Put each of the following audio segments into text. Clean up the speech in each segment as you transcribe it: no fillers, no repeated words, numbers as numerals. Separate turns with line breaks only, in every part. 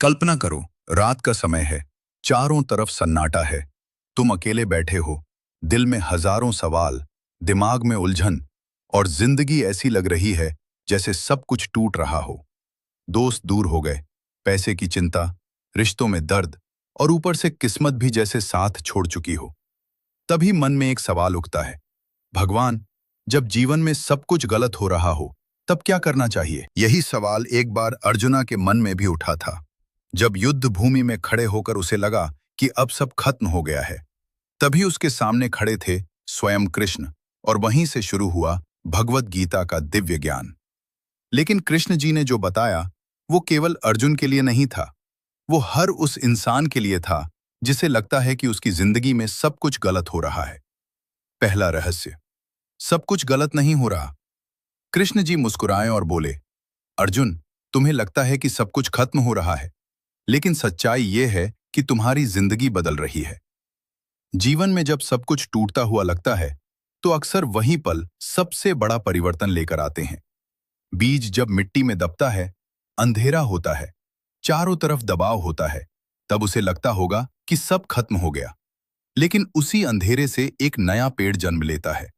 कल्पना करो, रात का समय है, चारों तरफ सन्नाटा है। तुम अकेले बैठे हो, दिल में हजारों सवाल, दिमाग में उलझन, और जिंदगी ऐसी लग रही है जैसे सब कुछ टूट रहा हो। दोस्त दूर हो गए, पैसे की चिंता, रिश्तों में दर्द, और ऊपर से किस्मत भी जैसे साथ छोड़ चुकी हो। तभी मन में एक सवाल उठता है, भगवान, जब जीवन में सब कुछ गलत हो रहा हो, तब क्या करना चाहिए? यही सवाल एक बार अर्जुना के मन में भी उठा था, जब युद्ध भूमि में खड़े होकर उसे लगा कि अब सब खत्म हो गया है। तभी उसके सामने खड़े थे स्वयं कृष्ण, और वहीं से शुरू हुआ भगवत गीता का दिव्य ज्ञान। लेकिन कृष्ण जी ने जो बताया, वो केवल अर्जुन के लिए नहीं था, वो हर उस इंसान के लिए था जिसे लगता है कि उसकी जिंदगी में सब कुछ गलत हो रहा है। पहला रहस्य, सब कुछ गलत नहीं हो रहा। कृष्ण जी मुस्कुराए और बोले, अर्जुन, तुम्हें लगता है कि सब कुछ खत्म हो रहा है, लेकिन सच्चाई ये है कि तुम्हारी जिंदगी बदल रही है। जीवन में जब सब कुछ टूटता हुआ लगता है, तो अक्सर वही पल सबसे बड़ा परिवर्तन लेकर आते हैं। बीज जब मिट्टी में दबता है, अंधेरा होता है, चारों तरफ दबाव होता है, तब उसे लगता होगा कि सब खत्म हो गया। लेकिन उसी अंधेरे से एक नया पेड़ जन्म लेता है।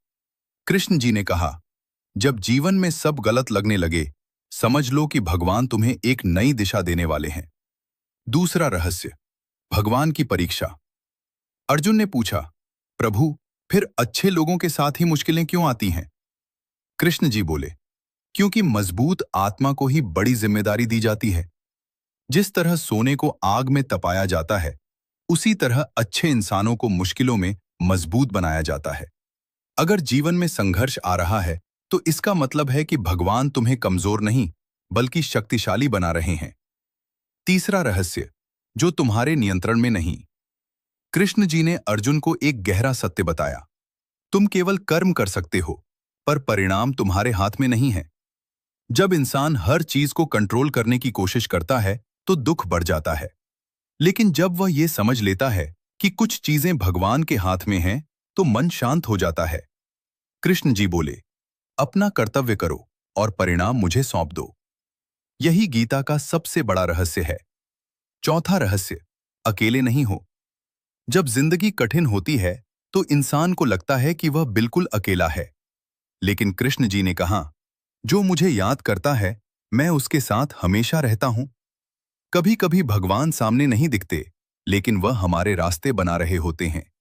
कृष्ण जी ने कहा, जब जीवन में सब गलत लगने लगे, समझ लो कि भगवान तुम्हें एक नई दिशा देने वाले हैं। दूसरा रहस्य, भगवान की परीक्षा। अर्जुन ने पूछा, प्रभु, फिर अच्छे लोगों के साथ ही मुश्किलें क्यों आती हैं? कृष्ण जी बोले, क्योंकि मजबूत आत्मा को ही बड़ी जिम्मेदारी दी जाती है। जिस तरह सोने को आग में तपाया जाता है, उसी तरह अच्छे इंसानों को मुश्किलों में मजबूत बनाया जाता है। अगर जीवन में संघर्ष आ रहा है, तो इसका मतलब है कि भगवान तुम्हें कमजोर नहीं, बल्कि शक्तिशाली बना रहे हैं। तीसरा रहस्य, जो तुम्हारे नियंत्रण में नहीं। कृष्ण जी ने अर्जुन को एक गहरा सत्य बताया, तुम केवल कर्म कर सकते हो, पर परिणाम तुम्हारे हाथ में नहीं है। जब इंसान हर चीज को कंट्रोल करने की कोशिश करता है, तो दुख बढ़ जाता है। लेकिन जब वह ये समझ लेता है कि कुछ चीजें भगवान के हाथ में हैं, तो मन शांत हो जाता है। कृष्ण जी बोले, अपना कर्तव्य करो और परिणाम मुझे सौंप दो। यही गीता का सबसे बड़ा रहस्य है। चौथा रहस्य, अकेले नहीं हो। जब जिंदगी कठिन होती है, तो इंसान को लगता है कि वह बिल्कुल अकेला है। लेकिन कृष्ण जी ने कहा, जो मुझे याद करता है, मैं उसके साथ हमेशा रहता हूं। कभी कभी भगवान सामने नहीं दिखते, लेकिन वह हमारे रास्ते बना रहे होते हैं।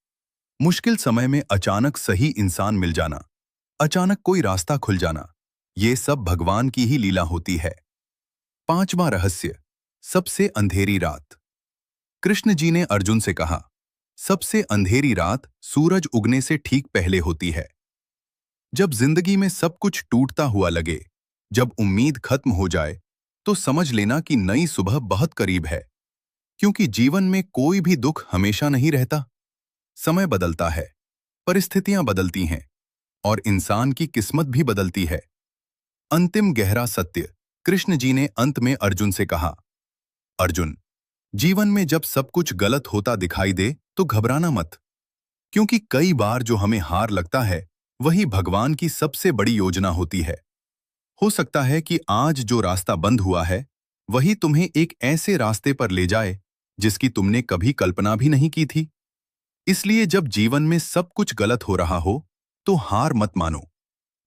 मुश्किल समय में अचानक सही इंसान मिल जाना, अचानक कोई रास्ता खुल जाना, ये सब भगवान की ही लीला होती है। पांचवा रहस्य, सबसे अंधेरी रात। कृष्ण जी ने अर्जुन से कहा, सबसे अंधेरी रात सूरज उगने से ठीक पहले होती है। जब जिंदगी में सब कुछ टूटता हुआ लगे, जब उम्मीद खत्म हो जाए, तो समझ लेना कि नई सुबह बहुत करीब है। क्योंकि जीवन में कोई भी दुख हमेशा नहीं रहता। समय बदलता है, परिस्थितियां बदलती हैं, और इंसान की किस्मत भी बदलती है। अंतिम गहरा सत्य, कृष्ण जी ने अंत में अर्जुन से कहा, अर्जुन, जीवन में जब सब कुछ गलत होता दिखाई दे, तो घबराना मत। क्योंकि कई बार जो हमें हार लगता है, वही भगवान की सबसे बड़ी योजना होती है। हो सकता है कि आज जो रास्ता बंद हुआ है, वही तुम्हें एक ऐसे रास्ते पर ले जाए जिसकी तुमने कभी कल्पना भी नहीं की थी। इसलिए जब जीवन में सब कुछ गलत हो रहा हो, तो हार मत मानो,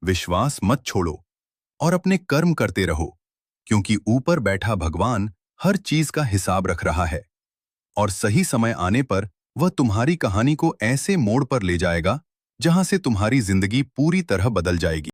विश्वास मत छोड़ो, और अपने कर्म करते रहो। क्योंकि ऊपर बैठा भगवान हर चीज का हिसाब रख रहा है, और सही समय आने पर वह तुम्हारी कहानी को ऐसे मोड़ पर ले जाएगा जहां से तुम्हारी जिंदगी पूरी तरह बदल जाएगी।